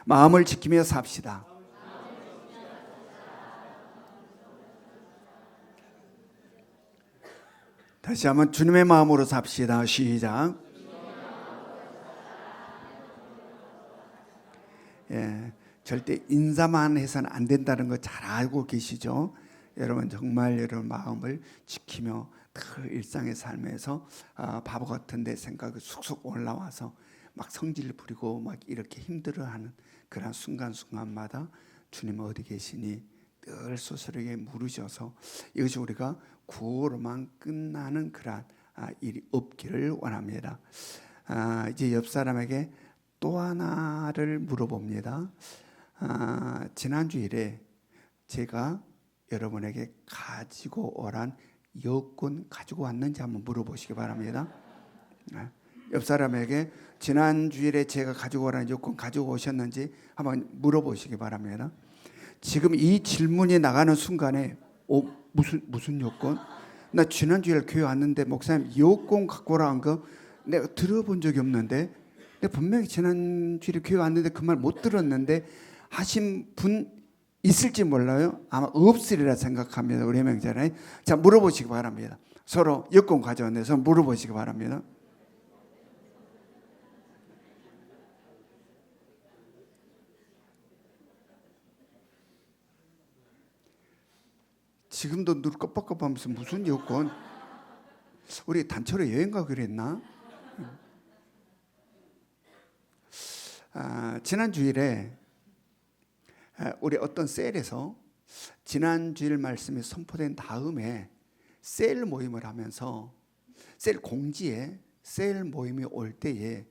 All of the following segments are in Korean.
마음을 지키며 삽시다. 다시 한번 주님의 마음으로 삽시다. 시작. 예, 절대 인사만 해서는 안 된다는 거 잘 알고 계시죠? 여러분 정말 여러분 마음을 지키며 그 일상의 삶에서 바보 같은 데 생각이 쑥쑥 올라와서 막 성질 부리고 막 이렇게 힘들어하는 그런 순간순간마다 주님 어디 계시니 늘 스스로에게 물으셔서 이것이 우리가 구호로만 끝나는 그런 일이 없기를 원합니다. 이제 옆 사람에게 또 하나를 물어봅니다. 지난 주일에 제가 여러분에게 가지고 오란 여권 가지고 왔는지 한번 물어보시기 바랍니다. 옆 사람에게 지난 주일에 제가 가지고 오란 여권 가지고 오셨는지 한번 물어보시기 바랍니다. 지금 이 질문이 나가는 순간에 무슨 여권? 나 지난 주일에 교회 왔는데 목사님 여권 갖고 오라 한 거 내가 들어본 적이 없는데 내가 분명히 지난 주일에 교회 왔는데 그 말 못 들었는데 하신 분 있을지 몰라요. 아마 없으리라 생각합니다. 우리 명절에. 자, 물어보시기 바랍니다. 서로 여권 가져왔는데 물어보시기 바랍니다. 지금도 눈 껌뻑껌뻑하면서 무슨 여권? 우리 단체로 여행 가기로 했나? 지난 주일에 우리 어떤 셀에서 지난 주일 말씀이 선포된 다음에 셀 모임을 하면서 셀 공지에 셀 모임이 올 때에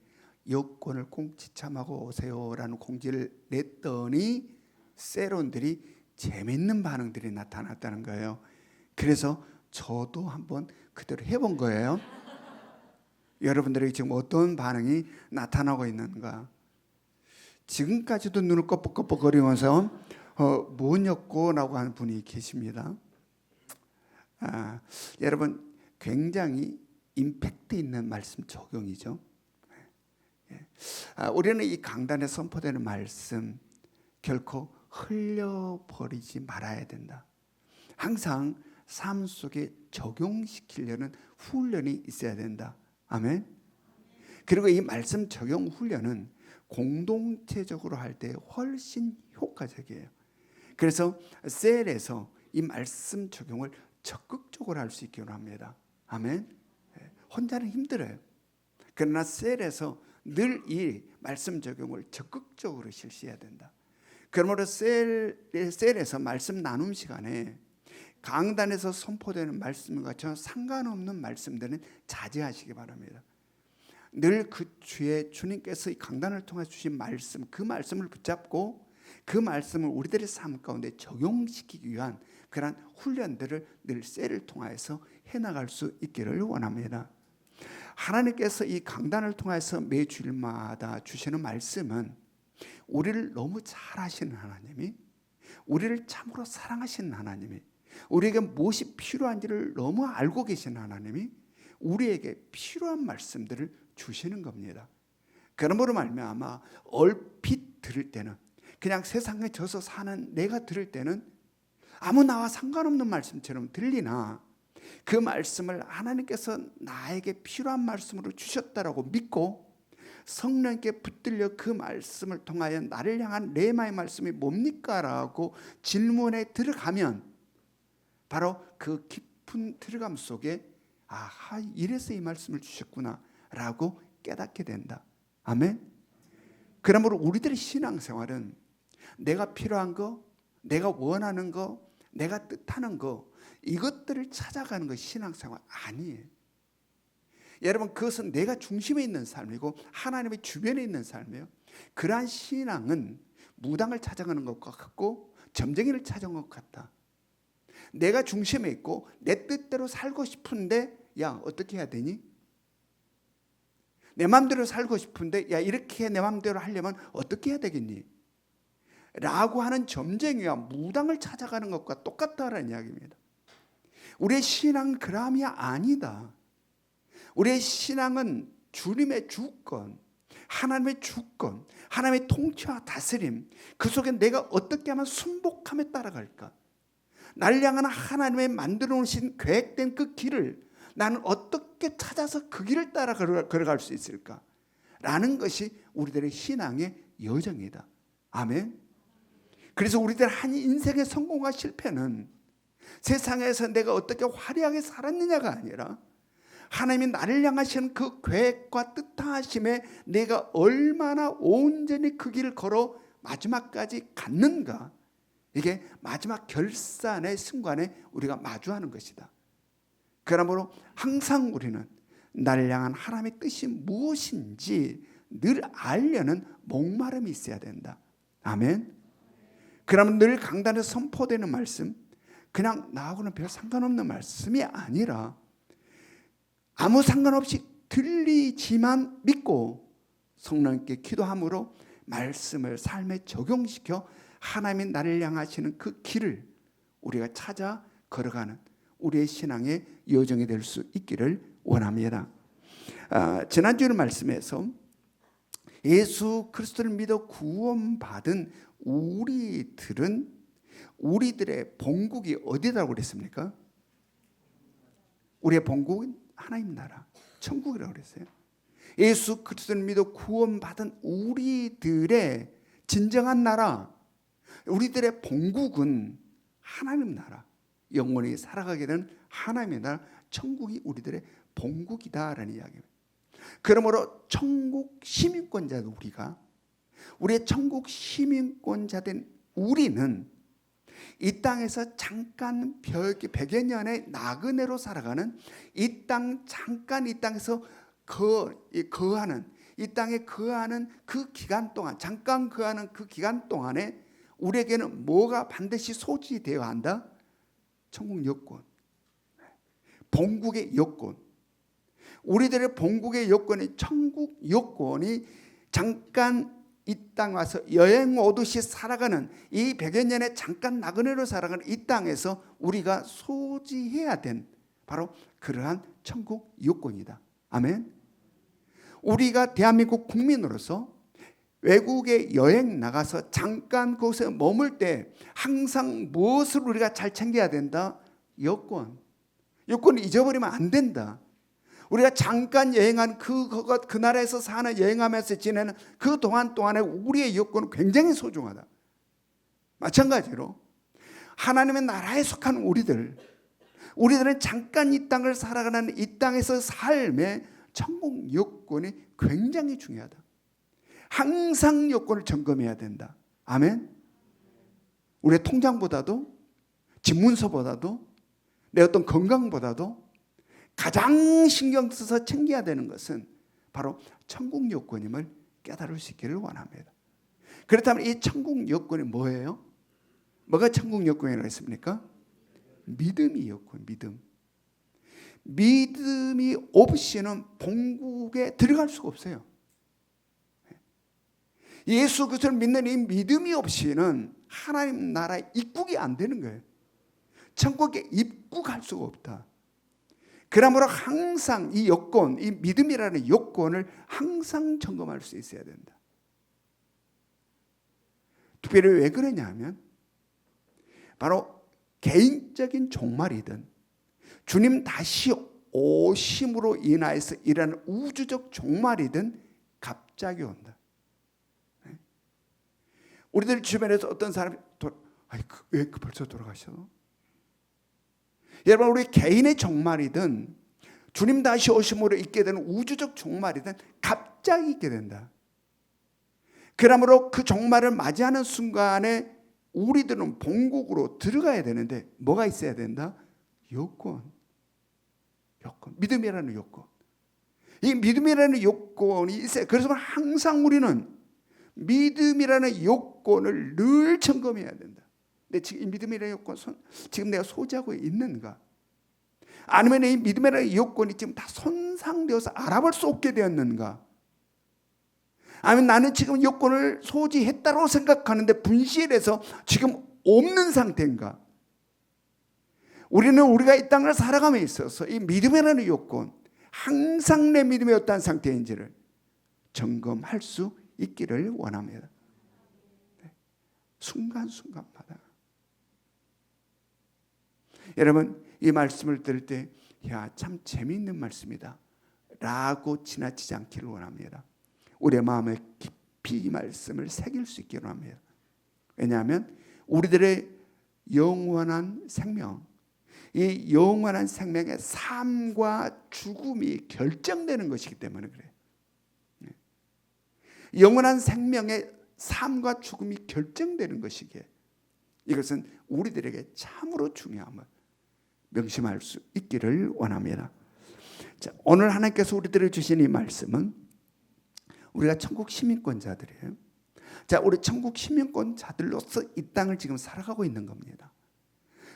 여권을 꼭 지참하고 오세요라는 공지를 냈더니 셀원들이 재밌는 반응들이 나타났다는 거예요. 그래서 저도 한번 그대로 해본 거예요. 여러분들에게 지금 어떤 반응이 나타나고 있는가? 지금까지도 눈을 껌뻑껌뻑거리면서 뭐였고라고 하는 분이 계십니다. 여러분 굉장히 임팩트 있는 말씀 적용이죠. 우리는 이 강단에 선포되는 말씀 결코 흘려버리지 말아야 된다. 항상 삶 속에 적용시키려는 훈련이 있어야 된다. 아멘. 그리고 이 말씀 적용 훈련은 공동체적으로 할 때 훨씬 효과적이에요. 그래서 셀에서 이 말씀 적용을 적극적으로 할 수 있기로 합니다. 아멘. 혼자는 힘들어요. 그러나 셀에서 늘 이 말씀 적용을 적극적으로 실시해야 된다. 그러므로 셀에서 말씀 나눔 시간에 강단에서 선포되는 말씀과 전 상관없는 말씀들은 자제하시기 바랍니다. 늘 그 주에 주님께서 이 강단을 통해 주신 말씀, 그 말씀을 붙잡고 그 말씀을 우리들의 삶 가운데 적용시키기 위한 그런 훈련들을 늘 셀을 통해서 해나갈 수 있기를 원합니다. 하나님께서 이 강단을 통해서 매 주일마다 주시는 말씀은 우리를 너무 잘 아시는 하나님이, 우리를 참으로 사랑하시는 하나님이, 우리에게 무엇이 필요한지를 너무 알고 계신 하나님이 우리에게 필요한 말씀들을 주시는 겁니다. 그러므로 말미암아 얼핏 들을 때는 그냥 세상에 져서 사는 내가 들을 때는 아무 나와 상관없는 말씀처럼 들리나 그 말씀을 하나님께서 나에게 필요한 말씀으로 주셨다라고 믿고 성령께 붙들려 그 말씀을 통하여 나를 향한 레마의 말씀이 뭡니까? 라고 질문에 들어가면 바로 그 깊은 들어감 속에 이래서 이 말씀을 주셨구나 라고 깨닫게 된다. 아멘. 그러므로 우리들의 신앙생활은 내가 필요한 거, 내가 원하는 거, 내가 뜻하는 거, 이것들을 찾아가는 것이 신앙생활 아니에요. 여러분, 그것은 내가 중심에 있는 삶이고 하나님의 주변에 있는 삶이에요. 그러한 신앙은 무당을 찾아가는 것과 같고 점쟁이를 찾아간 것 같다. 내가 중심에 있고 내 뜻대로 살고 싶은데 어떻게 해야 되니? 내 마음대로 살고 싶은데 이렇게 내 마음대로 하려면 어떻게 해야 되겠니? 라고 하는 점쟁이와 무당을 찾아가는 것과 똑같다라는 이야기입니다. 우리의 신앙은 그람이 아니다. 우리의 신앙은 주님의 주권, 하나님의 주권, 하나님의 통치와 다스림, 그 속에 내가 어떻게 하면 순복함에 따라갈까? 나를 향한 하나님의 만들어 놓으신 계획된 그 길을 나는 어떻게 찾아서 그 길을 따라 걸어갈 수 있을까? 라는 것이 우리들의 신앙의 여정이다. 아멘. 그래서 우리들 한 인생의 성공과 실패는 세상에서 내가 어떻게 화려하게 살았느냐가 아니라 하나님이 나를 향하시는 그 계획과 뜻하심에 내가 얼마나 온전히 그 길을 걸어 마지막까지 갔는가, 이게 마지막 결산의 순간에 우리가 마주하는 것이다. 그러므로 항상 우리는 나를 향한 하나님의 뜻이 무엇인지 늘 알려는 목마름이 있어야 된다. 아멘. 그러면 늘 강단에서 선포되는 말씀, 그냥 나하고는 별 상관없는 말씀이 아니라 아무 상관없이 들리지만 믿고 성령께 기도함으로 말씀을 삶에 적용시켜 하나님이 나를 향하시는 그 길을 우리가 찾아 걸어가는 우리의 신앙의 여정이 될 수 있기를 원합니다. 지난주의 말씀에서 예수 그리스도를 믿어 구원받은 우리들은 우리들의 본국이 어디라고 그랬습니까? 우리의 본국은 하나님 나라, 천국이라고 그랬어요. 예수 그리스도를 믿어 구원받은 우리들의 진정한 나라, 우리들의 본국은 하나님 나라, 영원히 살아가게 되는 하나님의 나라, 천국이 우리들의 본국이다라는 이야기입니다. 그러므로 천국 시민권자들, 우리의 천국 시민권자된 우리는 이 땅에서 잠깐 100여 년의 나그네로 살아가는 이 땅에서 거하는, 이 땅에 거하는 그 기간 동안, 잠깐 거하는 그 기간 동안에 우리에게는 뭐가 반드시 소지되어야 한다? 천국 여권, 본국의 여권. 우리들의 본국의 여권이, 천국 여권이 잠깐 이 땅 와서 여행 오듯이 살아가는 이 100여 년의 잠깐 나그네로 살아가는 이 땅에서 우리가 소지해야 된 바로 그러한 천국 여권이다. 아멘. 우리가 대한민국 국민으로서 외국에 여행 나가서 잠깐 그곳에 머물 때 항상 무엇을 우리가 잘 챙겨야 된다? 여권을 잊어버리면 안 된다. 우리가 잠깐 여행한 그 나라에서 사는, 여행하면서 지내는 그 동안에 우리의 여권은 굉장히 소중하다. 마찬가지로 하나님의 나라에 속한 우리들은 잠깐 이 땅을 살아가는 이 땅에서 삶의 천국 여권이 굉장히 중요하다. 항상 여권을 점검해야 된다. 아멘. 우리의 통장보다도, 집문서보다도, 내 어떤 건강보다도 가장 신경 써서 챙겨야 되는 것은 바로 천국 여권임을 깨달을 수 있기를 원합니다. 그렇다면 이 천국 여권이 뭐예요? 뭐가 천국 여권이라고 했습니까? 믿음이 여권, 믿음이 없이는 본국에 들어갈 수가 없어요. 예수 그리스도를 믿는 이 믿음이 없이는 하나님 나라에 입국이 안 되는 거예요. 천국에 입국할 수가 없다. 그러므로 항상 이 여권, 이 믿음이라는 여권을 항상 점검할 수 있어야 된다. 특별히 왜 그러냐 하면 바로 개인적인 종말이든 주님 다시 오심으로 인하여서 일하는 우주적 종말이든 갑자기 온다. 우리들 주변에서 어떤 사람이 왜 벌써 돌아가셔? 여러분, 우리 개인의 종말이든 주님 다시 오심으로 있게 되는 우주적 종말이든 갑자기 있게 된다. 그러므로 그 종말을 맞이하는 순간에 우리들은 본국으로 들어가야 되는데 뭐가 있어야 된다? 여권. 믿음이라는 여권. 이 믿음이라는 여권이 있어요. 그래서 항상 우리는 믿음이라는 여권을 늘 점검해야 된다. 근데 지금 이 믿음이라는 여권 지금 내가 소지하고 있는가? 아니면 이 믿음이라는 여권이 지금 다 손상되어서 알아볼 수 없게 되었는가? 아니면 나는 지금 여권을 소지했다고 생각하는데 분실해서 지금 없는 상태인가? 우리는 우리가 이 땅을 살아감에 있어서 이 믿음이라는 여권, 항상 내 믿음이 어떤 상태인지를 점검할 수 있기를 원합니다. 순간순간마다. 여러분, 이 말씀을 들을 때 참 재미있는 말씀이다 라고 지나치지 않기를 원합니다. 우리의 마음에 깊이 이 말씀을 새길 수 있기를 원합니다. 왜냐하면 우리들의 영원한 생명, 이 영원한 생명의 삶과 죽음이 결정되는 것이기 때문에 그래요. 영원한 생명의 삶과 죽음이 결정되는 것이기에 이것은 우리들에게 참으로 중요함을 명심할 수 있기를 원합니다. 자, 오늘 하나님께서 우리들에게 주신 이 말씀은 우리가 천국 시민권자들이에요. 자, 우리 천국 시민권자들로서 이 땅을 지금 살아가고 있는 겁니다.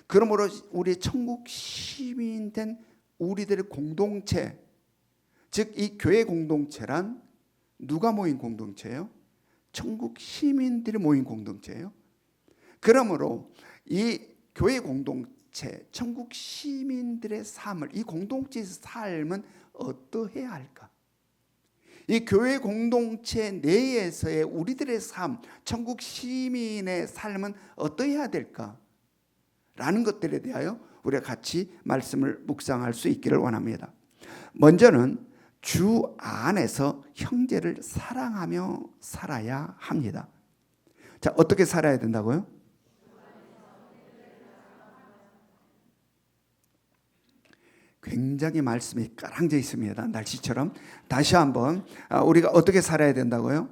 그러므로 우리 천국 시민된 우리들의 공동체, 즉 이 교회 공동체란 누가 모인 공동체예요? 천국 시민들이 모인 공동체예요. 그러므로 이 교회 공동체, 천국 시민들의 삶을, 이 공동체에서 삶은 어떠해야 할까? 이 교회 공동체 내에서의 우리들의 삶, 천국 시민의 삶은 어떠해야 될까? 라는 것들에 대하여 우리가 같이 말씀을 묵상할 수 있기를 원합니다. 먼저는 주 안에서 형제를 사랑하며 살아야 합니다. 자, 어떻게 살아야 된다고요? 굉장히 말씀이 깔랑져 있습니다. 날씨처럼. 다시 한번 우리가 어떻게 살아야 된다고요?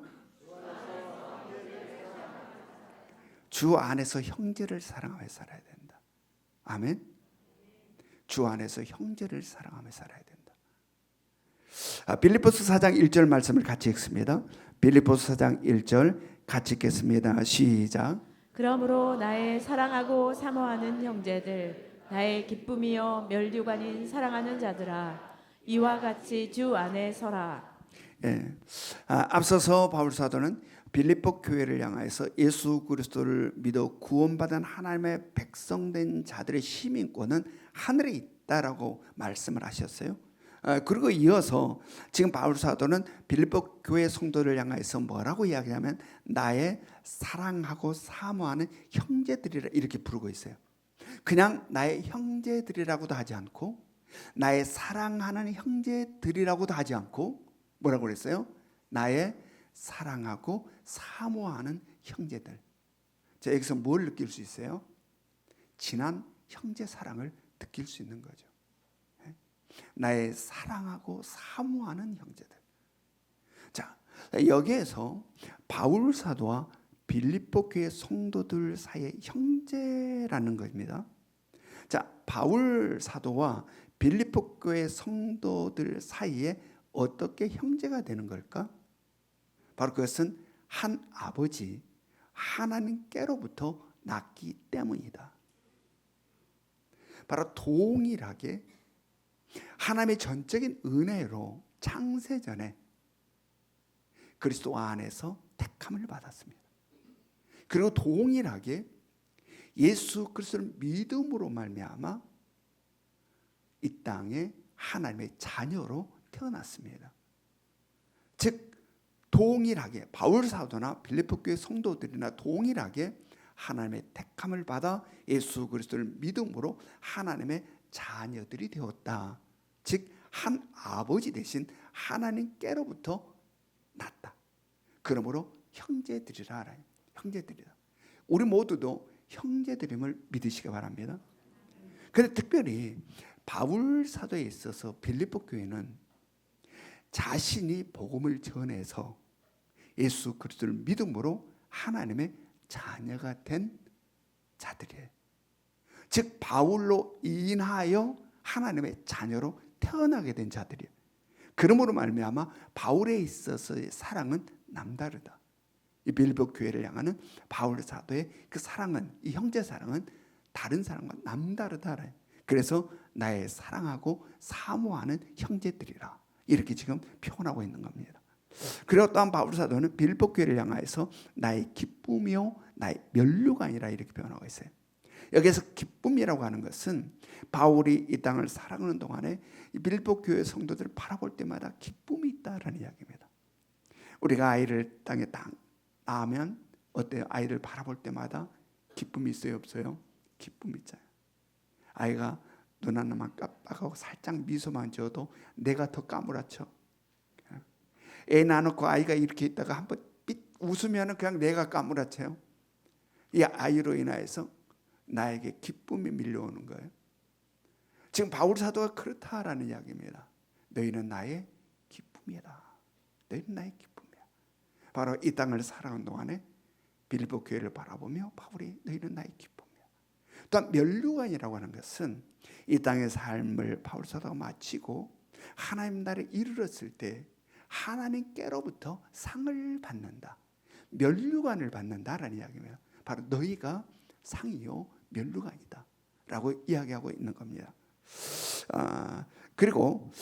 주 안에서 형제를 사랑하며 살아야 된다. 아멘. 주 안에서 형제를 사랑하며 살아야 된다. 빌립보서 4장 1절 말씀을 같이 읽습니다. 빌립보서 4장 1절 같이 읽겠습니다. 시작. 그러므로 나의 사랑하고 사모하는 형제들, 나의 기쁨이요 면류관인 사랑하는 자들아, 이와 같이 주 안에 서라. 예. 앞서서 바울 사도는 빌립보 교회를 향하여서 예수 그리스도를 믿어 구원받은 하나님의 백성된 자들의 시민권은 하늘에 있다라고 말씀을 하셨어요. 그리고 이어서 지금 바울 사도는 빌립보 교회 성도를 향해서 뭐라고 이야기하면 나의 사랑하고 사모하는 형제들이라 이렇게 부르고 있어요. 그냥 나의 형제들이라고도 하지 않고 나의 사랑하는 형제들이라고도 하지 않고 뭐라고 그랬어요? 나의 사랑하고 사모하는 형제들. 자, 여기서 뭘 느낄 수 있어요? 진한 형제 사랑을 느낄 수 있는 거죠. 나의 사랑하고 사모하는 형제들. 자, 여기에서 바울 사도와 빌립보 교회 성도들 사이의 형제라는 것입니다. 자, 바울 사도와 빌립보 교회 성도들 사이에 어떻게 형제가 되는 걸까? 바로 그것은 한 아버지 하나님께로부터 났기 때문이다. 바로 동일하게 하나님의 전적인 은혜로 창세전에 그리스도 안에서 택함을 받았습니다. 그리고 동일하게 예수 그리스도를 믿음으로 말미암아 이 땅에 하나님의 자녀로 태어났습니다. 즉 동일하게 바울 사도나 빌립보 교회 성도들이나 동일하게 하나님의 택함을 받아 예수 그리스도를 믿음으로 하나님의 자녀들이 되었다. 즉 한 아버지 대신 하나님께로부터 났다. 그러므로 형제들이라 알아요. 형제들이다. 우리 모두도 형제들임을 믿으시기 바랍니다. 그런데 특별히 바울 사도에 있어서 빌립보 교회는 자신이 복음을 전해서 예수 그리스도를 믿음으로 하나님의 자녀가 된 자들이에요. 즉 바울로 인하여 하나님의 자녀로 태어나게 된 자들이에요. 그러므로 말미암아 바울에 있어서의 사랑은 남다르다. 이 빌립보 교회를 향하는 바울 사도의 그 사랑은, 이 형제 사랑은 다른 사랑과 남다르다. 그래서 나의 사랑하고 사모하는 형제들이라 이렇게 지금 표현하고 있는 겁니다. 그리고 또한 바울 사도는 빌립보 교회를 향하여서 나의 기쁨이요 나의 면류관이라 이렇게 표현하고 있어요. 여기에서 기쁨이라고 하는 것은 바울이 이 땅을 살아가는 동안에 이 빌립보 교회 성도들을 바라볼 때마다 기쁨이 있다라는 이야기입니다. 우리가 아이를 땅에 딱 낳으면 어때요? 아이를 바라볼 때마다 기쁨이 있어요, 없어요? 기쁨이 있잖아요. 아이가 눈 하나만 깜빡하고 살짝 미소만 지어도 내가 더 까무라쳐. 애 낳아놓고 아이가 이렇게 있다가 한번 삐 웃으면 그냥 내가 까무라쳐요. 이 아이로 인하여서 나에게 기쁨이 밀려오는 거예요. 지금 바울 사도가 그렇다라는 이야기입니다. 너희는 나의 기쁨이다. 너희는 나의 기쁨이야. 바로 이 땅을 살아가는 동안에 빌립보 교회를 바라보며 바울이 너희는 나의 기쁨이야. 또한 면류관이라고 하는 것은 이 땅의 삶을 바울 사도가 마치고 하나님 나라에 이르렀을 때 하나님께로부터 상을 받는다. 면류관을 받는다라는 이야기입니다. 바로 너희가 상이요 면류관이다 라고 이야기하고 있는 겁니다. 그리고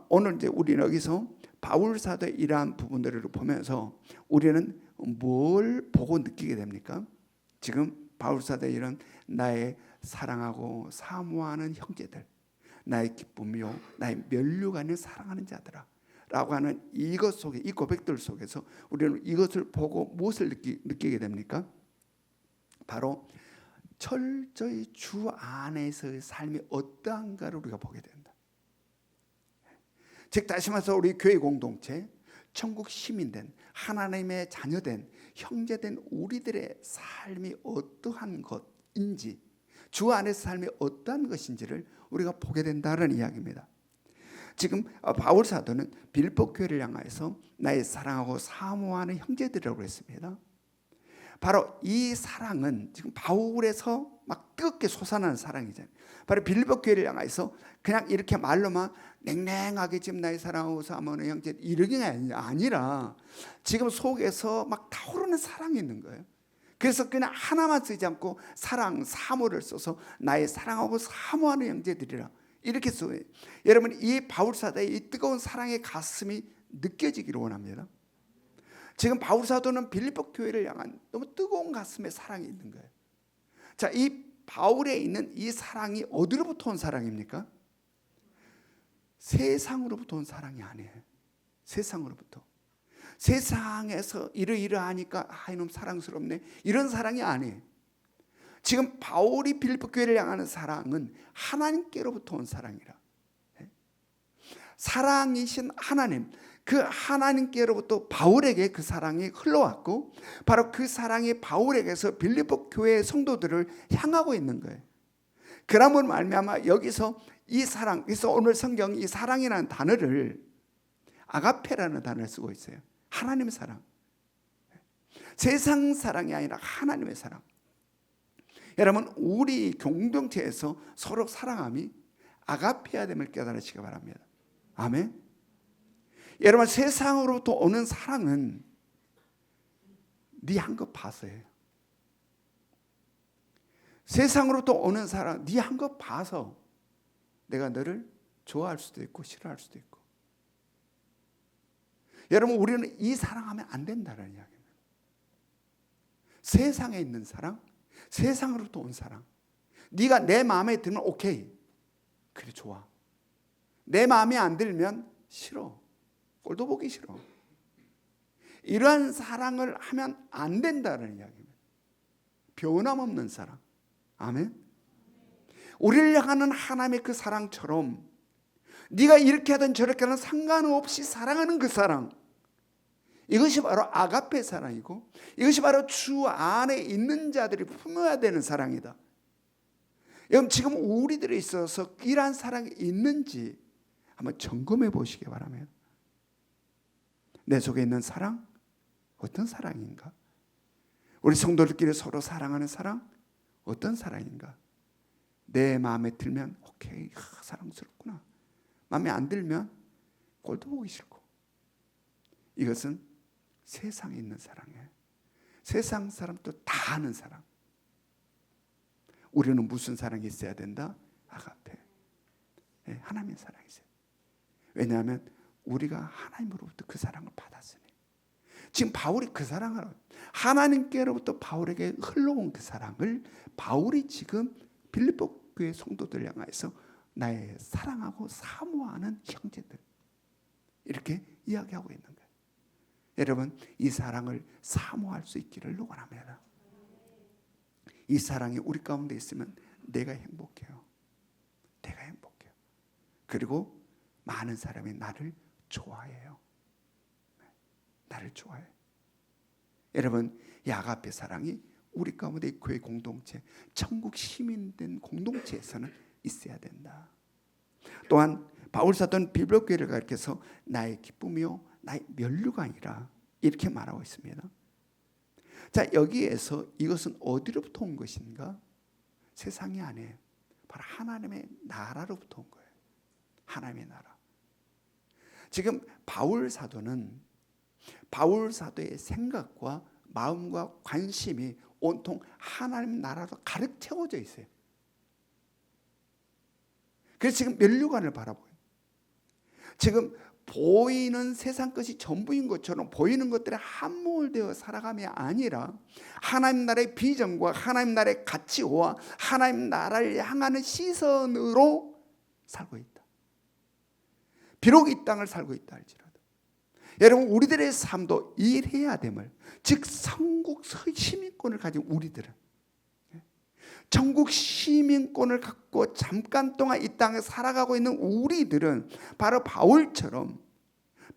오늘 이제 우리는 여기서 바울 사도의 이러한 부분들을 보면서 우리는 뭘 보고 느끼게 됩니까? 지금 바울 사도의 이런 나의 사랑하고 사모하는 형제들, 나의 기쁨이요 나의 면류관을 사랑하는 자들아 라고 하는 이것 속에, 이 고백들 속에서 우리는 이것을 보고 무엇을 느끼게 됩니까? 바로 철저히 주 안에서의 삶이 어떠한가를 우리가 보게 된다. 즉 다시 말해서 우리 교회 공동체, 천국 시민된 하나님의 자녀된 형제된 우리들의 삶이 어떠한 것인지, 주 안에서 삶이 어떠한 것인지를 우리가 보게 된다는 이야기입니다. 지금 바울 사도는 빌립보 교회를 향해서 나의 사랑하고 사모하는 형제들이라고 했습니다. 바로 이 사랑은 지금 바울에서 막 뜨겁게 솟아나는 사랑이잖아요. 바로 빌립보 교회를 향해서 그냥 이렇게 말로만 냉랭하게 지금 나의 사랑하고 사모하는 형제 이러는 게 아니라 지금 속에서 막 타오르는 사랑이 있는 거예요. 그래서 그냥 하나만 쓰지 않고 사랑, 사모를 써서 나의 사랑하고 사모하는 형제들이라 이렇게 써요. 여러분 이 바울 사도의 이 뜨거운 사랑의 가슴이 느껴지기를 원합니다. 지금 바울 사도는 빌립보 교회를 향한 너무 뜨거운 가슴에 사랑이 있는 거예요. 자, 이 바울에 있는 이 사랑이 어디로부터 온 사랑입니까? 세상으로부터 온 사랑이 아니에요. 세상으로부터. 세상에서 이러이러하니까 이놈 사랑스럽네 이런 사랑이 아니에요. 지금 바울이 빌립보 교회를 향하는 사랑은 하나님께로부터 온 사랑이라. 사랑이신 하나님, 그 하나님께로부터 바울에게 그 사랑이 흘러왔고 바로 그 사랑이 바울에게서 빌립보 교회의 성도들을 향하고 있는 거예요. 그러므로 말미암아 여기서 이 사랑, 그래서 오늘 성경 이 사랑이라는 단어를 아가페라는 단어를 쓰고 있어요. 하나님의 사랑. 세상 사랑이 아니라 하나님의 사랑. 여러분 우리 공동체에서 서로 사랑함이 아가페야 됨을 깨달으시기 바랍니다. 아멘. 여러분 세상으로부터 오는 사랑은 네 한 것 봐서예요. 세상으로부터 오는 사랑 네 한 것 봐서 내가 너를 좋아할 수도 있고 싫어할 수도 있고. 여러분 우리는 이 사랑하면 안 된다는 이야기입니다. 세상에 있는 사랑, 세상으로부터 온 사랑. 네가 내 마음에 들면 오케이, 그래 좋아. 내 마음에 안 들면 싫어, 꼴도 보기 싫어. 이러한 사랑을 하면 안 된다는 이야기입니다. 변함없는 사랑. 아멘. 우리를 향하는 하나님의 그 사랑처럼 네가 이렇게 하든 저렇게 하든 상관없이 사랑하는 그 사랑, 이것이 바로 아가페 사랑이고 이것이 바로 주 안에 있는 자들이 품어야 되는 사랑이다. 여러분 지금 우리들에 있어서 이러한 사랑이 있는지 한번 점검해 보시기 바랍니다. 내 속에 있는 사랑 어떤 사랑인가? 우리 성도들끼리 서로 사랑하는 사랑 어떤 사랑인가? 내 마음에 들면 오케이, 사랑스럽구나. 마음에 안 들면 꼴도 보기 싫고. 이것은 세상에 있는 사랑이에요. 세상 사람도 다 아는 사랑. 우리는 무슨 사랑이 있어야 된다? 아가페. 네, 하나님의 사랑이 있어요. 왜냐하면 우리가 하나님으로부터 그 사랑을 받았으니. 지금 바울이 그 사랑을, 하나님께로부터 바울에게 흘러온 그 사랑을 바울이 지금 빌립보 교회 성도들 향해서 나의 사랑하고 사모하는 형제들, 이렇게 이야기하고 있는 거예요. 여러분, 이 사랑을 사모할 수 있기를 원합니다. 이 사랑이 우리 가운데 있으면 내가 행복해요. 내가 행복해요. 그리고 많은 사람이 나를 좋아해요. 나를 좋아해요. 여러분, 이 아가페 사랑이 우리 가운데 교회 공동체, 천국 시민된 공동체에서는 있어야 된다. 또한 바울 사도는 빌립보 교회를 가리켜서 나의 기쁨이요 나의 면류관이라 이렇게 말하고 있습니다. 자, 여기에서 이것은 어디로부터 온 것인가? 세상이 아니에요. 바로 하나님의 나라로부터 온 거예요. 하나님의 나라. 지금 바울 사도의 생각과 마음과 관심이 온통 하나님 나라로 가득 채워져 있어요. 그래서 지금 면류관을 바라보요. 지금 보이는 세상 것이 전부인 것처럼 보이는 것들에 함몰되어 살아감이 아니라 하나님 나라의 비전과 하나님 나라의 가치와 하나님 나라를 향하는 시선으로 살고 있다. 비록 이 땅을 살고 있다 할지라도 여러분, 우리들의 삶도 일해야 됨을, 즉 천국 시민권을 가진 우리들은, 천국 시민권을 갖고 잠깐 동안 이 땅에 살아가고 있는 우리들은 바로 바울처럼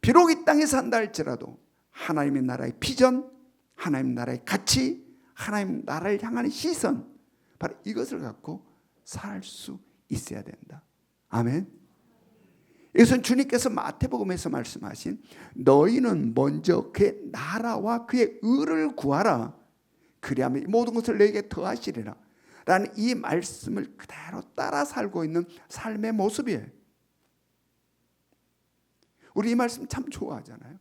비록 이 땅에 산다 할지라도 하나님의 나라의 비전, 하나님 나라의 가치, 하나님 나라를 향하는 시선, 바로 이것을 갖고 살 수 있어야 된다. 아멘. 이것은 주님께서 마태복음에서 말씀하신 너희는 먼저 그의 나라와 그의 의를 구하라. 그리하면 모든 것을 너에게 더하시리라 라는 이 말씀을 그대로 따라 살고 있는 삶의 모습이에요. 우리 이 말씀 참 좋아하잖아요.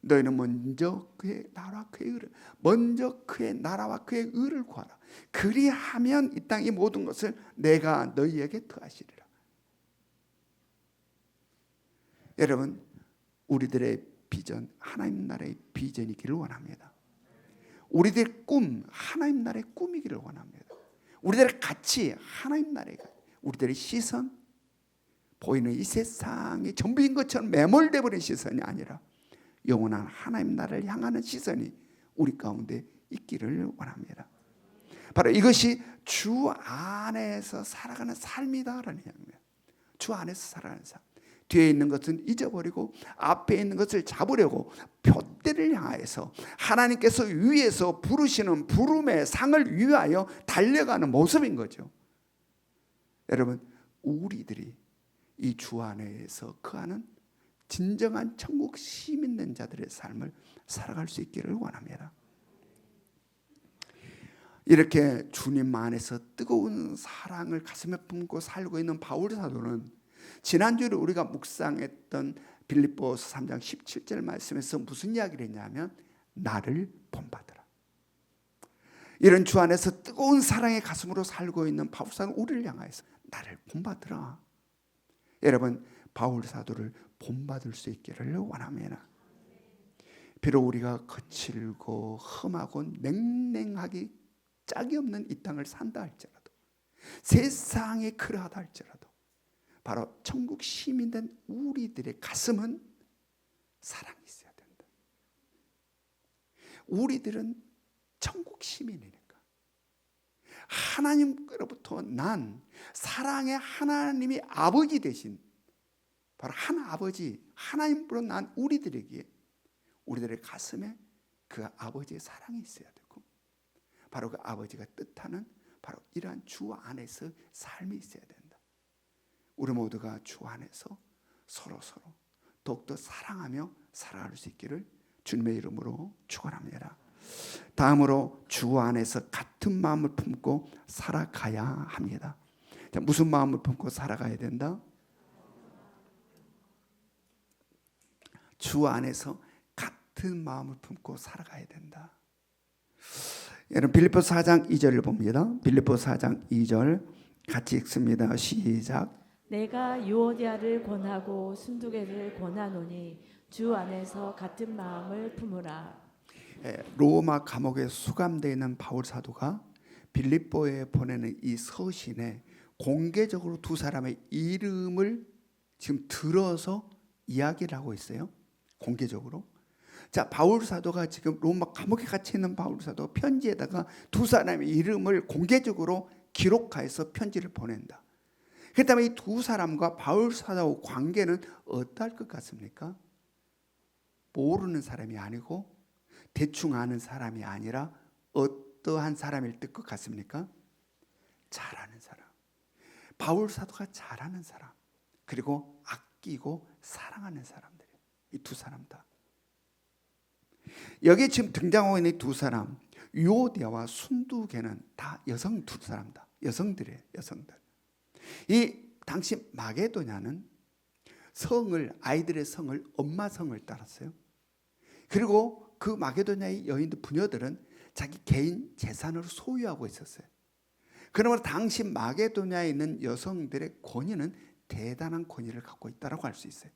너희는 먼저 그의 나라와 그의 의를, 먼저 그의 나라와 그의 의를 구하라. 그리하면 이 땅의 모든 것을 내가 너희에게 더하시리라. 여러분, 우리들의 비전, 하나님 나라의 비전이기를 원합니다. 우리들의 꿈, 하나님 나라의 꿈이기를 원합니다. 우리들의 가치, 하나님 나라의 가치, 우리들의 시선, 보이는 이 세상이 전부인 것처럼 매몰돼 버린 시선이 아니라 영원한 하나님 나라를 향하는 시선이 우리 가운데 있기를 원합니다. 바로 이것이 주 안에서 살아가는 삶이다라는 이야기입니다. 주 안에서 살아가는 삶. 뒤에 있는 것은 잊어버리고 앞에 있는 것을 잡으려고 표대를 향하여서 하나님께서 위에서 부르시는 부름의 상을 위하여 달려가는 모습인 거죠. 여러분, 우리들이 이 주 안에서 거하는 진정한 천국 시민된 자들의 삶을 살아갈 수 있기를 원합니다. 이렇게 주님 안에서 뜨거운 사랑을 가슴에 품고 살고 있는 바울 사도는 지난주에 우리가 묵상했던 빌립보서 3장 17절 말씀에서 무슨 이야기를 했냐면 나를 본받으라. 이런 주 안에서 뜨거운 사랑의 가슴으로 살고 있는 바울 사도는 우리를 향하여서 나를 본받으라. 여러분, 바울 사도를 본받을 수 있기를 원합니다. 비록 우리가 거칠고 험하고 냉랭하기 짝이 없는 이 땅을 산다 할지라도, 세상이 그러하다 할지라도 바로 천국 시민된 우리들의 가슴은 사랑이 있어야 된다. 우리들은 천국 시민이니까 하나님께로부터 난 사랑의 하나님이 아버지 되신 바로 한 아버지 하나님으로 난 우리들에게 우리들의 가슴에 그 아버지의 사랑이 있어야 되고 바로 그 아버지가 뜻하는 바로 이러한 주 안에서 삶이 있어야 된다. 우리 모두가 주 안에서 서로 더욱더 사랑하며 살아갈 수 있기를 주님의 이름으로 축원합니다. 다음으로 주 안에서 같은 마음을 품고 살아가야 합니다. 자, 무슨 마음을 품고 살아가야 된다? 주 안에서 같은 마음을 품고 살아가야 된다. 여러분, 빌립보서 4장 2절을 봅니다. 빌립보서 4장 2절 같이 읽습니다. 시작. 내가 유오디아를 권하고 순두개를 권하노니 주 안에서 같은 마음을 품으라. 로마 감옥에 수감되어 있는 바울 사도가 빌립보에 보내는 이 서신에 공개적으로 두 사람의 이름을 지금 들어서 이야기를 하고 있어요. 공개적으로. 자, 바울 사도가 지금 로마 감옥에 갇혀 있는 바울 사도 편지에다가 두 사람의 이름을 공개적으로 기록하여서 편지를 보낸다. 그렇다면 이 두 사람과 바울 사도의 관계는 어떠할 것 같습니까? 모르는 사람이 아니고 대충 아는 사람이 아니라 어떠한 사람일 것 같습니까? 잘하는 사람. 바울 사도가 잘하는 사람, 그리고 아끼고 사랑하는 사람들이에요. 이 두 사람 다. 여기 지금 등장하고 있는 두 사람, 유오디아와 순두개는 다 여성 두 사람 다 여성들이에요. 여성들. 이 당시 마게도냐는 성을, 아이들의 성을 엄마 성을 따랐어요. 그리고 그 마게도냐의 여인들, 부녀들은 자기 개인 재산을 소유하고 있었어요. 그러므로 당시 마게도냐에 있는 여성들의 권위는 대단한 권위를 갖고 있다고 할 수 있어요.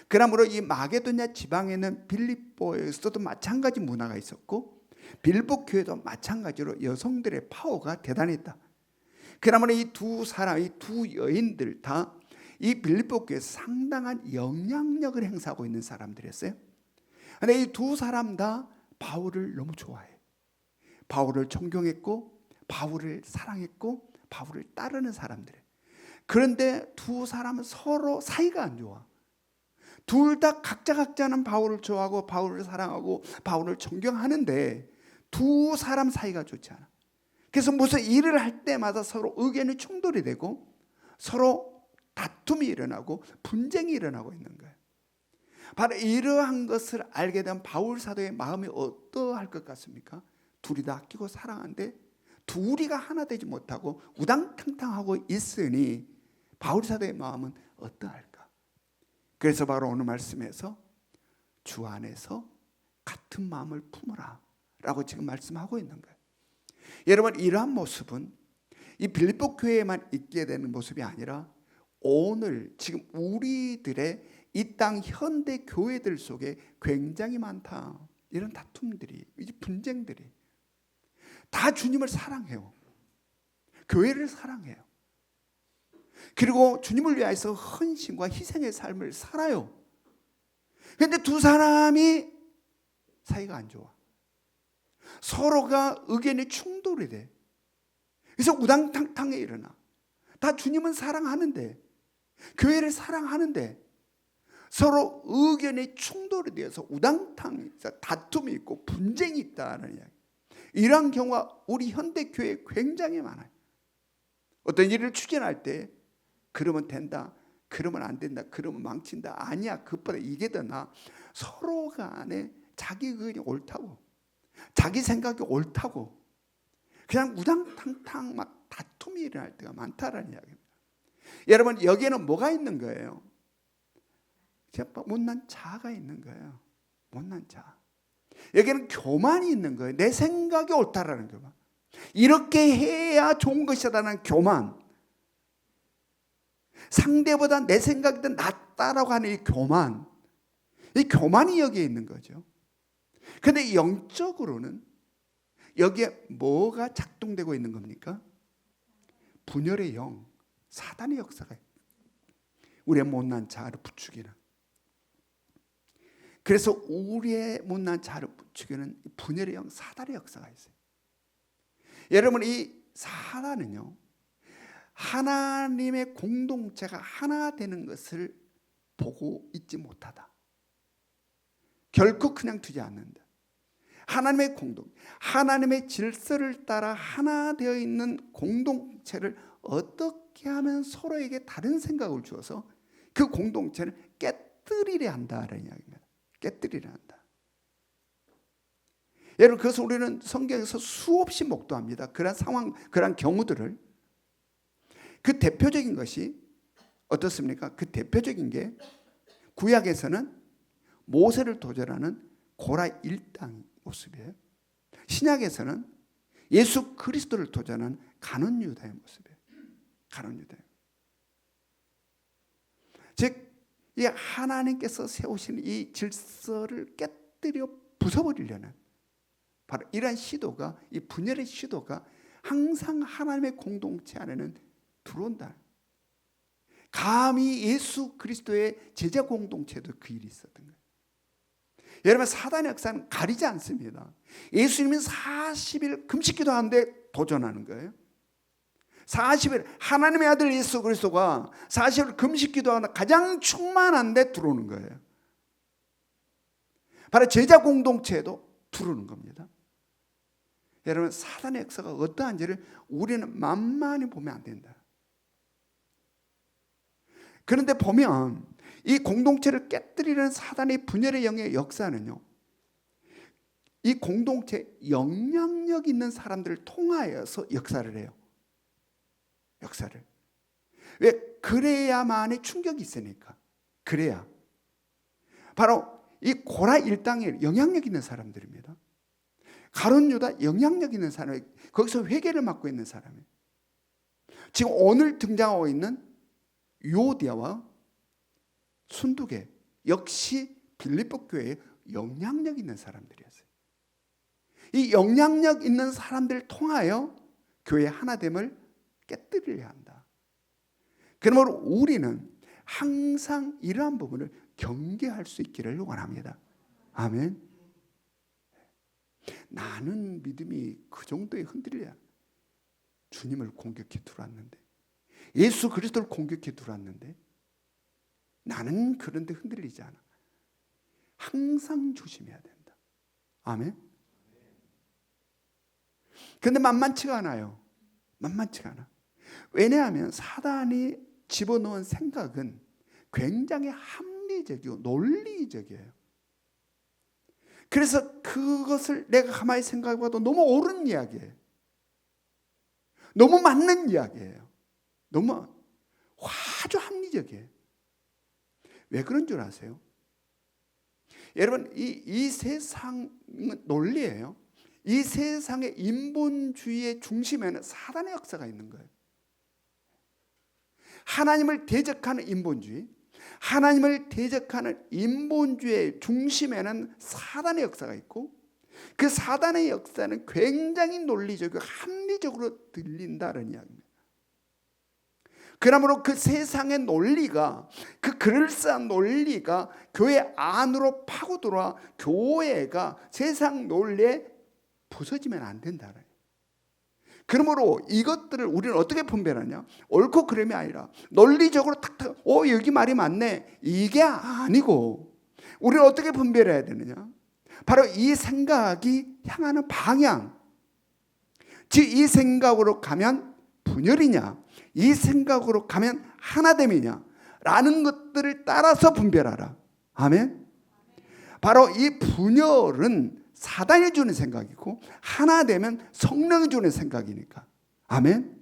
그러므로 이 마게도냐 지방에 있는 빌립보에서도 마찬가지 문화가 있었고, 빌립보 교회도 마찬가지로 여성들의 파워가 대단했다. 그러므로 이 두 사람, 이 두 여인들 다 이 빌립보 교회에서 상당한 영향력을 행사하고 있는 사람들이었어요. 그런데 이 두 사람 다 바울을 너무 좋아해. 바울을 존경했고, 바울을 사랑했고, 바울을 따르는 사람들이에요. 그런데 두 사람은 서로 사이가 안 좋아. 둘 다 각자는 바울을 좋아하고 바울을 사랑하고 바울을 존경하는데 두 사람 사이가 좋지 않아. 그래서 무슨 일을 할 때마다 서로 의견이 충돌이 되고 서로 다툼이 일어나고 분쟁이 일어나고 있는 거예요. 바로 이러한 것을 알게 된 바울 사도의 마음이 어떠할 것 같습니까? 둘이 다 아끼고 사랑하는데 둘이가 하나 되지 못하고 우당탕탕하고 있으니 바울 사도의 마음은 어떠할까? 그래서 바로 오늘 말씀에서 주 안에서 같은 마음을 품으라 라고 지금 말씀하고 있는 거예요. 여러분, 이러한 모습은 이 빌립보 교회에만 있게 되는 모습이 아니라 오늘 지금 우리들의 이 땅 현대 교회들 속에 굉장히 많다. 이런 다툼들이, 분쟁들이 다 주님을 사랑해요. 교회를 사랑해요. 그리고 주님을 위해서 헌신과 희생의 삶을 살아요. 그런데 두 사람이 사이가 안 좋아. 서로가 의견이 충돌이 돼. 그래서 우당탕탕에 일어나. 다 주님은 사랑하는데, 교회를 사랑하는데 서로 의견이 충돌이 되어서 우당탕, 다툼이 있고 분쟁이 있다는 이야기. 이러한 경우가 우리 현대교회에 굉장히 많아요. 어떤 일을 추진할 때 그러면 된다, 그러면 안 된다, 그러면 망친다, 아니야, 그것보다 이게 더 나아. 서로 간에 자기 의견이 옳다고, 자기 생각이 옳다고 그냥 우당탕탕 막 다툼이 일어날 때가 많다라는 이야기입니다. 여러분, 여기에는 뭐가 있는 거예요? 못난 자아가 있는 거예요. 못난 자아. 여기는 교만이 있는 거예요. 내 생각이 옳다라는 교만. 이렇게 해야 좋은 것이다라는 교만. 상대보다 내 생각이 더 낫다라고 하는 이 교만. 이 교만이 여기에 있는 거죠. 그런데 영적으로는 여기에 뭐가 작동되고 있는 겁니까? 분열의 영, 사단의 역사가 우리의 못난 자아를 부추기는. 그래서 우리의 못난 자아를 부추기는 분열의 영, 사단의 역사가 있어요. 여러분, 이 사단은요, 하나님의 공동체가 하나 되는 것을 보고 있지 못하다. 결코 그냥 두지 않는다. 하나님의 공동, 하나님의 질서를 따라 하나 되어 있는 공동체를 어떻게 하면 서로에게 다른 생각을 주어서 그 공동체를 깨뜨리려 한다는 이야기입니다. 깨뜨리려 한다. 여러분, 그래서 우리는 성경에서 수없이 목도합니다. 그런 상황, 그런 경우들을. 그 대표적인 것이 어떻습니까? 그 대표적인 게 구약에서는 모세를 도전하는 고라 일당 모습이에요. 신약에서는 예수 그리스도를 도전하는 가룟 유다의 모습이에요. 가룟 유다. 즉, 이 하나님께서 세우신 이 질서를 깨뜨려 부숴버리려는 바로 이러한 시도가, 이 분열의 시도가 항상 하나님의 공동체 안에는 들어온다. 감히 예수 그리스도의 제자 공동체도 그 일이 있었던 거예요. 여러분, 사단의 역사는 가리지 않습니다. 예수님이 40일 금식기도 하는데 도전하는 거예요. 40일 하나님의 아들 예수 그리스도가 40일 금식기도 하는 가장 충만한데 들어오는 거예요. 바로 제자 공동체에도 들어오는 겁니다. 여러분, 사단의 역사가 어떠한지를 우리는 만만히 보면 안 된다. 그런데 보면 이 공동체를 깨뜨리는 사단의 분열의 영의 역사는요, 이 공동체 영향력 있는 사람들을 통하여서 역사를 해요. 역사를. 왜? 그래야만의 충격이 있으니까. 그래야. 바로 이 고라 일당에 영향력 있는 사람들입니다. 가룟 유다 영향력 있는 사람이, 거기서 회개를 맡고 있는 사람이에요. 지금 오늘 등장하고 있는 유오디아와 순두계 역시 빌립보 교회에 영향력 있는 사람들이었어요. 이 영향력 있는 사람들을 통하여 교회의 하나됨을 깨뜨리려 한다. 그러므로 우리는 항상 이러한 부분을 경계할 수 있기를 원합니다. 아멘. 나는 믿음이 그 정도에 흔들려야 주님을 공격해 들어왔는데, 예수 그리스도를 공격해 들어왔는데 나는 그런데 흔들리지 않아. 항상 조심해야 된다. 아멘. 그런데 만만치가 않아요. 만만치가 않아. 왜냐하면 사단이 집어넣은 생각은 굉장히 합리적이고 논리적이에요. 그래서 그것을 내가 가만히 생각해봐도 너무 옳은 이야기예요. 너무 맞는 이야기예요. 너무 아주 합리적이에요. 왜 그런 줄 아세요? 여러분, 이 세상은 논리예요. 이 세상의 인본주의의 중심에는 사단의 역사가 있는 거예요. 하나님을 대적하는 인본주의, 하나님을 대적하는 인본주의의 중심에는 사단의 역사가 있고, 그 사단의 역사는 굉장히 논리적이고 합리적으로 들린다는 이야기입니다. 그러므로 그 세상의 논리가, 그 그럴싸한 논리가 교회 안으로 파고들어와 교회가 세상 논리에 부서지면 안 된다는 거예요. 그러므로 이것들을 우리는 어떻게 분별하냐? 옳고 그름이 아니라 논리적으로 탁탁, 여기 말이 맞네, 이게 아니고, 우리는 어떻게 분별해야 되느냐? 바로 이 생각이 향하는 방향, 즉 이 생각으로 가면 분열이냐, 이 생각으로 가면 하나됨이냐 라는 것들을 따라서 분별하라. 아멘. 바로 이 분열은 사단이 주는 생각이고, 하나되면 성령이 주는 생각이니까. 아멘.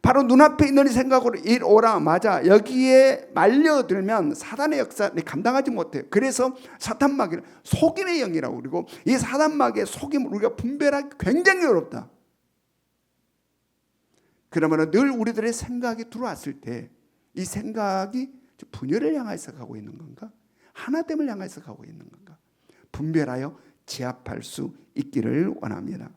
바로 눈앞에 있는 이 생각으로 오라, 맞아, 여기에 말려들면 사단의 역사 감당하지 못해요. 그래서 사탄마귀를 속임의 영이라고 그러고, 이 사탄마귀의 속임을 우리가 분별하기 굉장히 어렵다. 그러면 늘 우리들의 생각이 들어왔을 때 이 생각이 분열을 향해서 가고 있는 건가, 하나됨을 향해서 가고 있는 건가, 분별하여 제압할 수 있기를 원합니다.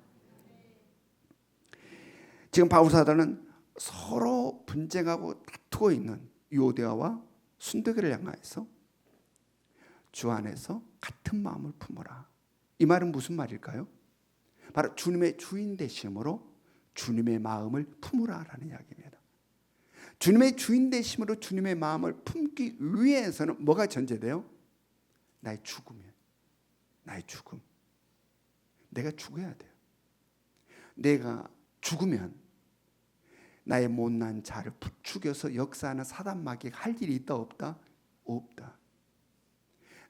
지금 바울사도는 서로 분쟁하고 다투고 있는 유오디아와 순두계를 향하여서 주 안에서 같은 마음을 품어라. 이 말은 무슨 말일까요? 바로 주님의 주인 되심으로 주님의 마음을 품으라라는 이야기입니다. 주님의 주인 되심으로 주님의 마음을 품기 위해서는 뭐가 전제돼요? 나의 죽음이에요. 나의 죽음. 내가 죽어야 돼요. 내가 죽으면 나의 못난 자를 부추겨서 역사하는 사단마귀가 할 일이 있다 없다? 없다.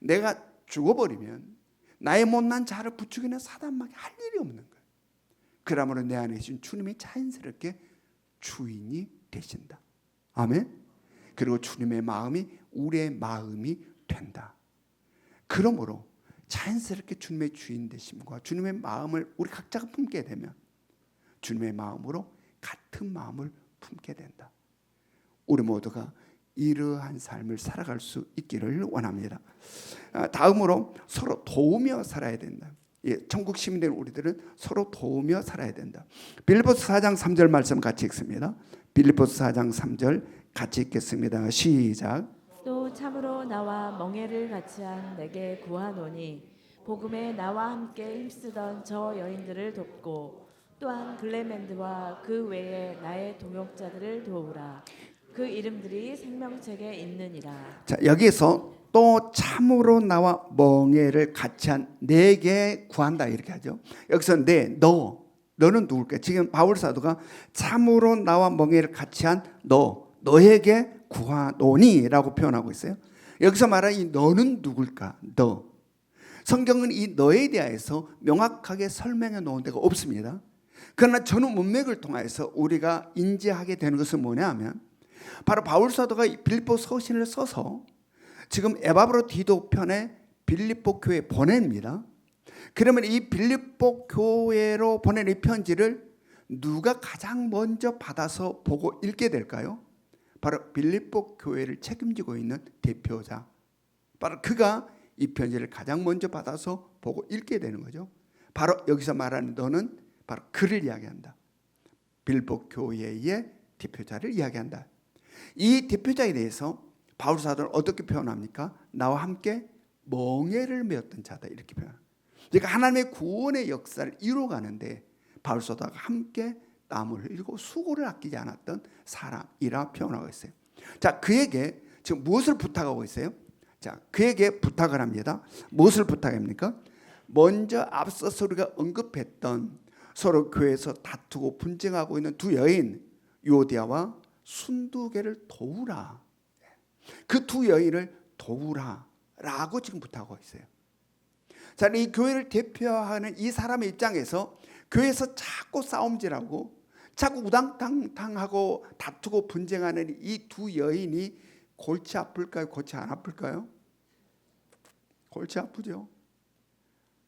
내가 죽어버리면 나의 못난 자를 부추기는 사단마귀 할 일이 없는 거예요. 그러므로 내 안에 계신 주님이 자연스럽게 주인이 되신다. 아멘. 그리고 주님의 마음이 우리의 마음이 된다. 그러므로 자연스럽게 주님의 주인 되심과 주님의 마음을 우리 각자가 품게 되면 주님의 마음으로 같은 마음을 품게 된다. 우리 모두가 이러한 삶을 살아갈 수 있기를 원합니다. 다음으로 서로 도우며 살아야 된다. 천국 시민된 우리들은 서로 도우며 살아야 된다. 빌립보서 4장 3절 말씀 같이 읽습니다. 빌립보서 4장 3절 같이 읽겠습니다. 시작. 또 또 참으로 나와 멍에를 같이한 내게 구하노니 복음에 나와 함께 힘쓰던 저 여인들을 돕고 또한 글레멘드와 그 외에 나의 동역자들을 도우라. 그 이름들이 생명책에 있느니라. 자, 여기에서 또 참으로 나와 멍에를 같이 한 내게 구한다 이렇게 하죠. 여기서 너는 누굴까? 지금 바울 사도가 참으로 나와 멍에를 같이 한 너에게 구하노니라고 표현하고 있어요. 여기서 말하는 이 너는 누굴까? 너. 성경은 이 너에 대해서 명확하게 설명해 놓은 데가 없습니다. 그러나 전후 문맥을 통해서 우리가 인지하게 되는 것은 뭐냐 하면 바로 바울 사도가 빌립보 서신을 써서 지금 에바브로 디도 편에 빌립보 교회에 보냅니다. 그러면 이 빌립보 교회로 보낸 이 편지를 누가 가장 먼저 받아서 보고 읽게 될까요? 바로 빌립보 교회를 책임지고 있는 대표자. 바로 그가 이 편지를 가장 먼저 받아서 보고 읽게 되는 거죠. 바로 여기서 말하는 너는 바로 그를 이야기한다. 빌립보 교회의 대표자를 이야기한다. 이 대표자에 대해서 바울 사도는 어떻게 표현합니까? 나와 함께 멍에를 메었던 자다 이렇게 표현합니다. 그러니까 하나님의 구원의 역사를 이루어가는데 바울 사도가 함께 땀을 흘리고 수고를 아끼지 않았던 사람이라 표현하고 있어요. 자, 그에게 지금 무엇을 부탁하고 있어요? 자, 그에게 부탁을 합니다. 무엇을 부탁합니까? 먼저 앞서서 우리가 언급했던 서로 교회에서 다투고 분쟁하고 있는 두 여인 요디아와 순두개를 도우라. 그 두 여인을 도우라라고 지금 부탁하고 있어요. 자, 이 교회를 대표하는 이 사람의 입장에서 교회에서 자꾸 싸움질하고 자꾸 우당탕탕하고 다투고 분쟁하는 이 두 여인이 골치 아플까요? 골치 안 아플까요? 골치 아프죠.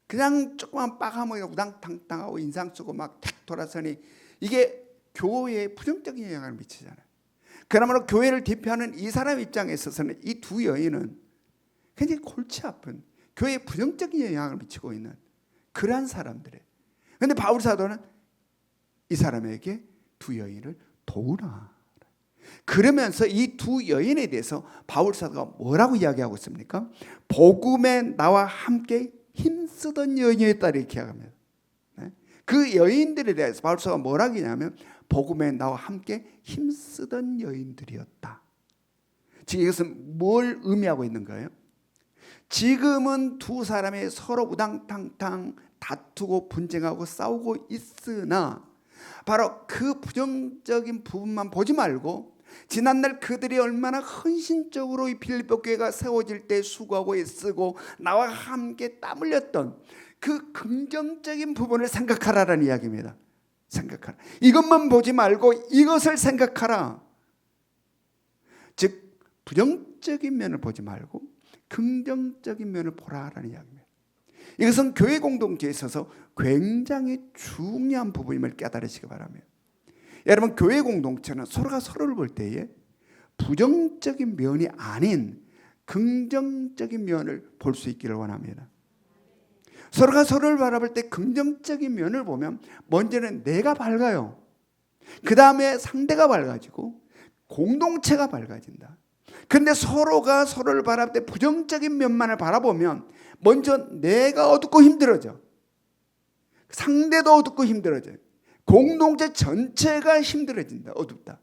그냥 조그만 빠가면 우당탕탕하고 인상 쓰고 막 탁 돌아서니 이게 교회에 부정적인 영향을 미치잖아요. 그러므로 교회를 대표하는 이 사람 입장에 있어서는 이 두 여인은 굉장히 골치 아픈 교회에 부정적인 영향을 미치고 있는 그러한 사람들이에요. 그런데 바울 사도는 이 사람에게 두 여인을 도우라. 그러면서 이 두 여인에 대해서 바울 사도가 뭐라고 이야기하고 있습니까? 복음에 나와 함께 힘쓰던 여인이었다 이렇게 이야기합니다. 그 여인들에 대해서 바울 사도가 뭐라고 하냐면 복음에 나와 함께 힘쓰던 여인들이었다. 지금 이것은 뭘 의미하고 있는 거예요? 지금은 두 사람이 서로 우당탕탕 다투고 분쟁하고 싸우고 있으나 바로 그 부정적인 부분만 보지 말고 지난날 그들이 얼마나 헌신적으로 이 빌립보 교회가 세워질 때 수고하고 애쓰고 나와 함께 땀 흘렸던 그 긍정적인 부분을 생각하라라는 이야기입니다. 생각하라. 이것만 보지 말고 이것을 생각하라. 즉 부정적인 면을 보지 말고 긍정적인 면을 보라라는 이야기입니다. 이것은 교회 공동체에 있어서 굉장히 중요한 부분임을 깨달으시기 바랍니다. 여러분, 교회 공동체는 서로가 서로를 볼 때에 부정적인 면이 아닌 긍정적인 면을 볼 수 있기를 원합니다. 서로가 서로를 바라볼 때 긍정적인 면을 보면 먼저는 내가 밝아요. 그 다음에 상대가 밝아지고 공동체가 밝아진다. 그런데 서로가 서로를 바라볼 때 부정적인 면만을 바라보면 먼저 내가 어둡고 힘들어져. 상대도 어둡고 힘들어져요. 공동체 전체가 힘들어진다. 어둡다.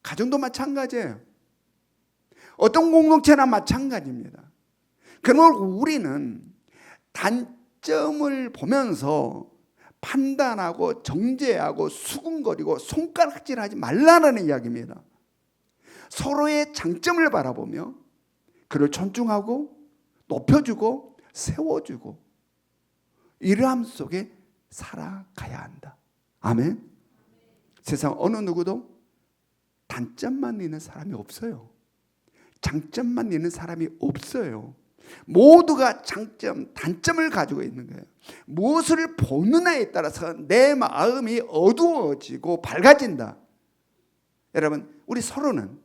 가정도 마찬가지예요. 어떤 공동체나 마찬가지입니다. 그러면 우리는 단점을 보면서 판단하고 정죄하고 수군거리고 손가락질하지 말라는 이야기입니다. 서로의 장점을 바라보며 그를 존중하고 높여주고 세워주고 이러함 속에 살아가야 한다. 아멘. 세상 어느 누구도 단점만 있는 사람이 없어요. 장점만 있는 사람이 없어요. 모두가 장점, 단점을 가지고 있는 거예요. 무엇을 보느냐에 따라서 내 마음이 어두워지고 밝아진다. 여러분, 우리 서로는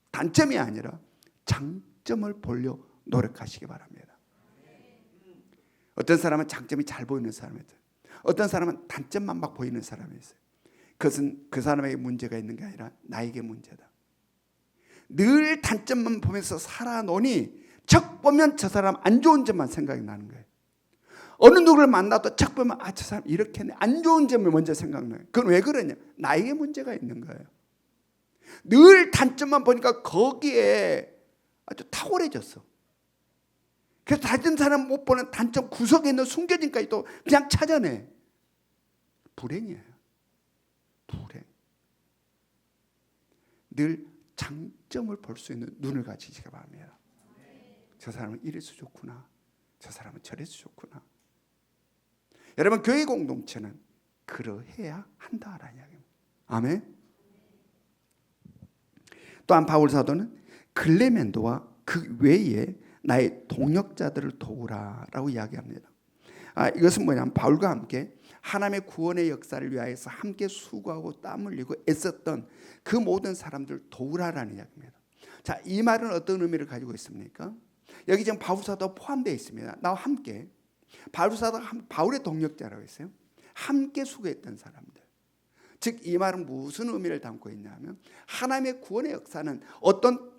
단점이 아니라 장점을 보려 노력하시기 바랍니다. 어떤 사람은 장점이 잘 보이는 사람이 있어요. 어떤 사람은 단점만 막 보이는 사람이 있어요. 그것은 그 사람에게 문제가 있는 게 아니라 나에게 문제다. 늘 단점만 보면서 살아노니 척 보면 저 사람 안 좋은 점만 생각이 나는 거예요. 어느 누구를 만나도 척 보면 저 사람 이렇게 했네. 안 좋은 점이 먼저 생각나요. 그건 왜 그러냐? 나에게 문제가 있는 거예요. 늘 단점만 보니까 거기에 아주 탁월해졌어. 그래서 다른 사람 못 보는 단점 구석에 있는 숨겨진 까지도 그냥 찾아내. 불행이에요. 불행. 늘 장점을 볼 수 있는 눈을 가지시기 바랍니다. 저 사람은 이래서 좋구나. 저 사람은 저래서 좋구나. 여러분, 교회 공동체는 그러해야 한다라는 이야기입니다. 아멘. 또한 바울 사도는 글레멘도와 그 외에 나의 동역자들을 도우라라고 이야기합니다. 이것은 뭐냐면 바울과 함께 하나님의 구원의 역사를 위하여서 함께 수고하고 땀 흘리고 애썼던 그 모든 사람들 도우라라는 이야기입니다. 자, 이 말은 어떤 의미를 가지고 있습니까? 여기 지금 바울 사도가 포함되어 있습니다. 나와 함께 바울 사도가 바울의 동역자라고 했어요. 함께 수고했던 사람들. 즉 이 말은 무슨 의미를 담고 있냐면 하나님의 구원의 역사는 어떤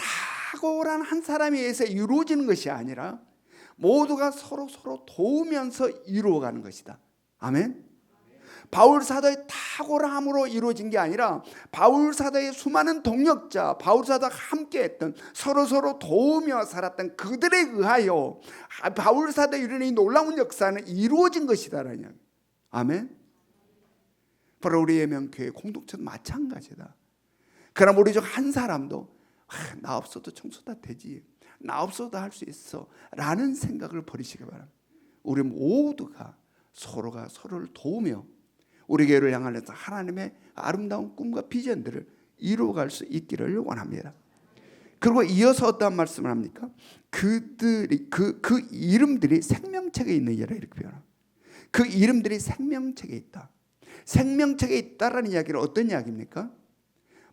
탁월한 한 사람에 의해서 이루어지는 것이 아니라 모두가 서로 도우면서 이루어가는 것이다. 아멘. 바울 사도의 탁월함으로 이루어진 게 아니라 바울 사도의 수많은 동역자, 바울 사도가 함께했던 서로 도우며 살았던 그들에 의하여 바울 사도의 이루어진 이 놀라운 역사는 이루어진 것이다라는 이야기. 아멘. 바로 우리 예명교회 공동체도 마찬가지다. 그럼 우리 중 한 사람도 나 없어도 청소 다 되지, 나 없어도 할 수 있어 라는 생각을 버리시기 바랍니다. 우리 모두가 서로가 서로를 도우며 우리 교회를 향하여서 하나님의 아름다운 꿈과 비전들을 이루어갈 수 있기를 원합니다. 그리고 이어서 어떤 말씀을 합니까? 그들이 그 이름들이 생명책에 있는 이라 이렇게 표현합니다. 그 이름들이 생명책에 있다. 생명책에 있다라는 이야기는 어떤 이야기입니까?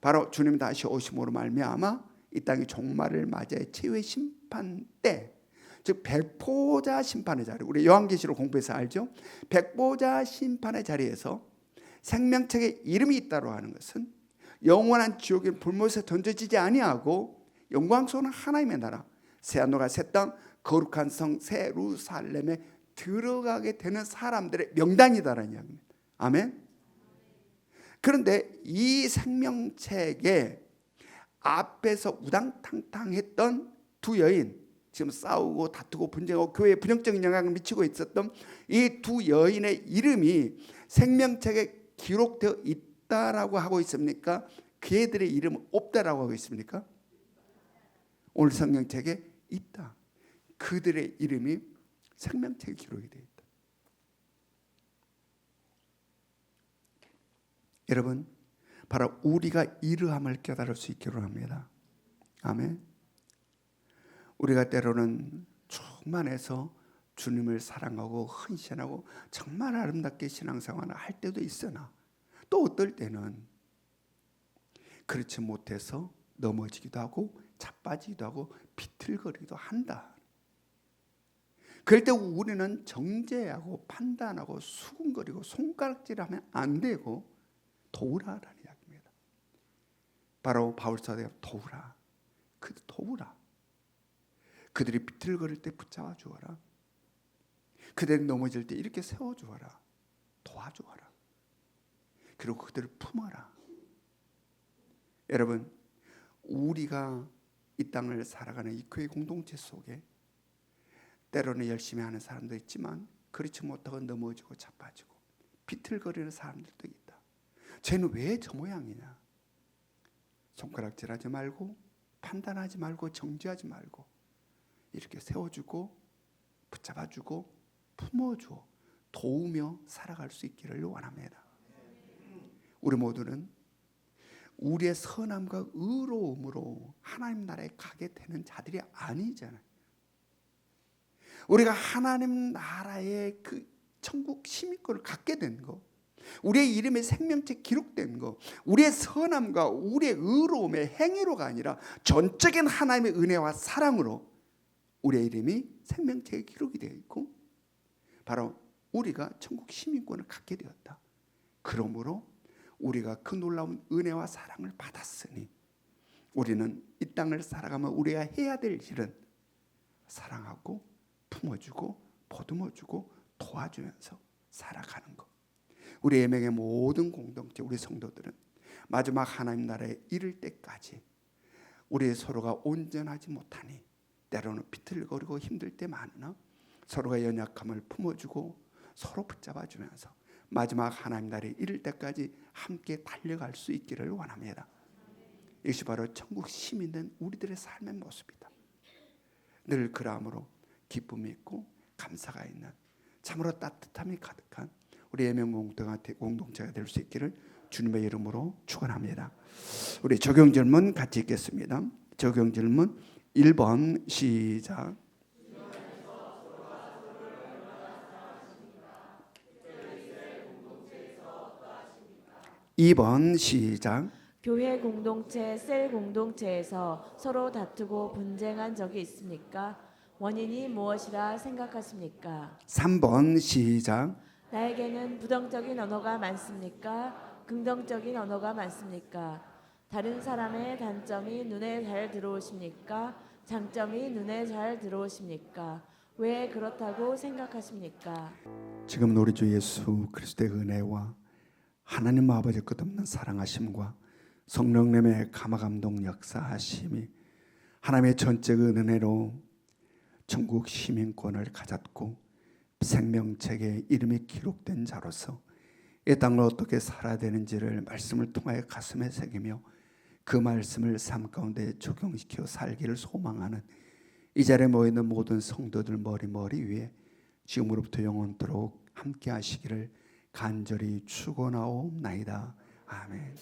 바로 주님 다시 오심으로 말미암아 이 땅이 종말을 맞이해 최후의 심판 때, 즉 백보자 심판의 자리, 우리 요한계시록 공부해서 알죠? 백보자 심판의 자리에서 생명책에 이름이 있다고 하는 것은 영원한 지옥의 불못에 던져지지 아니하고 영광스러운 하나님의 나라, 새하늘과 새 땅, 거룩한 성 새 예루살렘에 들어가게 되는 사람들의 명단이다라는 이야기입니다. 아멘. 그런데 이 생명책에 앞에서 우당탕탕했던 두 여인, 지금 싸우고 다투고 분쟁하고 교회에 부정적인 영향을 미치고 있었던 이 두 여인의 이름이 생명책에 기록되어 있다라고 하고 있습니까? 그애들의 이름은 없다라고 하고 있습니까? 오늘 성경책에 있다. 그들의 이름이 생명책에 기록이 되어 있다. 여러분, 바로 우리가 이러함을 깨달을 수 있기로 합니다. 아멘. 우리가 때로는 충만해서 주님을 사랑하고 헌신하고 정말 아름답게 신앙생활을 할 때도 있으나 또 어떨 때는 그렇지 못해서 넘어지기도 하고 자빠지기도 하고 비틀거리기도 한다. 그럴 때 우리는 정죄하고 판단하고 수군거리고 손가락질하면 안 되고 도우라라는 이야기입니다. 바로 바울 사도가 도우라. 그들 도우라. 그들이 비틀거릴 때 붙잡아 주어라. 그들이 넘어질 때 이렇게 세워 주어라. 도와주어라. 그리고 그들을 품어라. 여러분, 우리가 이 땅을 살아가는 이 교회 공동체 속에 때로는 열심히 하는 사람도 있지만 그렇지 못하고 넘어지고 자빠지고 비틀거리는 사람들도 있다. 쟤는 왜 저 모양이냐? 손가락질하지 말고 판단하지 말고 정죄하지 말고 이렇게 세워주고 붙잡아주고 품어주고 도우며 살아갈 수 있기를 원합니다. 우리 모두는 우리의 선함과 의로움으로 하나님 나라에 가게 되는 자들이 아니잖아요. 우리가 하나님 나라의 그 천국 시민권을 갖게 된 거, 우리의 이름에 생명책 기록된 거, 우리의 선함과 우리의 의로움의 행위로가 아니라 전적인 하나님의 은혜와 사랑으로 우리의 이름이 생명책에 기록이 되어 있고 바로 우리가 천국 시민권을 갖게 되었다. 그러므로 우리가 그 놀라운 은혜와 사랑을 받았으니 우리는 이 땅을 살아가면 우리가 해야 될 일은 사랑하고 품어주고 보듬어주고 도와주면서 살아가는 것. 우리 예명의 모든 공동체, 우리 성도들은 마지막 하나님 나라에 이를 때까지 우리 서로가 온전하지 못하니 때로는 비틀거리고 힘들 때 많으나 서로가 연약함을 품어주고 서로 붙잡아주면서 마지막 하나님 나라에 이를 때까지 함께 달려갈 수 있기를 원합니다. 이것이 바로 천국 시민된 우리들의 삶의 모습이다. 늘 그러함으로 기쁨이 있고 감사가 있는 참으로 따뜻함이 가득한 우리 예명 공동체가 될 수 있기를 주님의 이름으로 축원합니다. 우리 적용 질문 같이 읽겠습니다. 적용 질문 1번 시작. 2번 시작. 교회 공동체, 셀 공동체에서 서로 다투고 분쟁한 적이 있습니까? 원인이 무엇이라 생각하십니까? 3번 시작. 나에게는 부정적인 언어가 많습니까? 긍정적인 언어가 많습니까? 다른 사람의 단점이 눈에 잘 들어오십니까? 장점이 눈에 잘 들어오십니까? 왜 그렇다고 생각하십니까? 지금 우리 주 예수 그리스도의 은혜와 하나님 아버지 끝없는 사랑하심과 성령님의 감화감동 역사하심이 하나님의 전적 은혜로 천국 시민권을 가졌고 생명책에 이름이 기록된 자로서 이 땅을 어떻게 살아야 되는지를 말씀을 통하여 가슴에 새기며 그 말씀을 삶 가운데 적용시켜 살기를 소망하는 이 자리에 모여있는 모든 성도들 머리 위에 지금으로부터 영원토록 함께 하시기를 간절히 축원하옵나이다. 아멘.